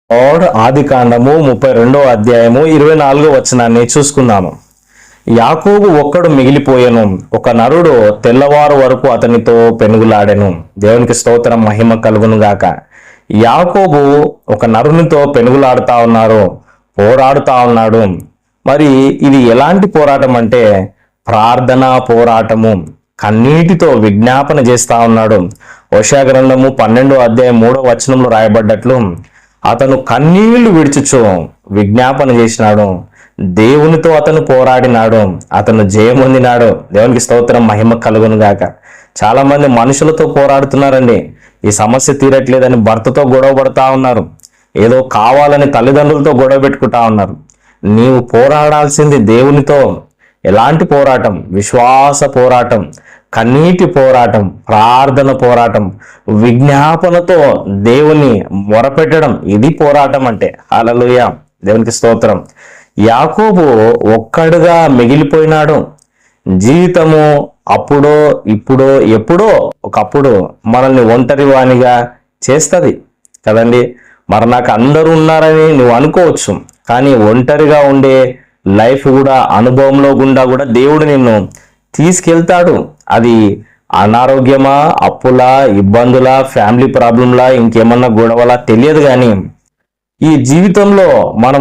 ఆది కాండము 32 అధ్యాయము 24 వచనాన్ని చూసుకుందాము. యాకోబు ఒక్కడు మిగిలిపోయెను, ఒక నరుడు తెల్లవారు వరకు అతనితో పెనుగులాడెను. దేవునికి స్తోత్రం, మహిమ కలుగును గాక. యాకోబు ఒక నరునితో పెనుగులాడుతా ఉన్నారు, పోరాడుతా ఉన్నాడు. మరి ఇది ఎలాంటి పోరాటం అంటే ప్రార్థనా పోరాటము. కన్నీటితో విజ్ఞాపన చేస్తా ఉన్నాడు. హోషేయ గ్రంథము 12 అధ్యాయం 3 వచనంలో రాయబడ్డట్లు అతను కన్నీళ్లు విడిచుచు విజ్ఞాపన చేసినాడు. దేవునితో అతను పోరాడినాడు, అతను జయమొందినాడు. దేవునికి స్తోత్రం, మహిమ కలుగును గాక. చాలా మంది మనుషులతో పోరాడుతున్నారండి. ఈ సమస్య తీరట్లేదని భర్తతో గొడవ పడతా ఉన్నారు, ఏదో కావాలని తల్లిదండ్రులతో గొడవ పెట్టుకుంటా ఉన్నారు. నీవు పోరాడాల్సింది దేవునితో. ఎలాంటి పోరాటం? విశ్వాస పోరాటం, కన్నీటి పోరాటం, ప్రార్థన పోరాటం, విజ్ఞాపనతో దేవుని మొరపెట్టడం. ఇది పోరాటం అంటే. హల్లెలూయా, దేవునికి స్తోత్రం. యాకోబు ఒక్కడుగా మిగిలిపోయినాడు. జీవితము అప్పుడో ఇప్పుడో ఎప్పుడో ఒకప్పుడు మనల్ని ఒంటరి వానిగా చేస్తుంది కదండి. మరి నాకు అందరూ ఉన్నారని నువ్వు అనుకోవచ్చు, కానీ ఒంటరిగా ఉండే లైఫ్ కూడా, అనుభవంలో గుండా కూడా దేవుడు నిన్ను తీసుకెళ్తాడు. అది అనారోగ్యమా, అప్పులా, ఇబ్బందులా, ఫ్యామిలీ ప్రాబ్లంలా, ఇంకేమన్నా గొడవలా తెలియదు. కానీ ఈ జీవితంలో మనం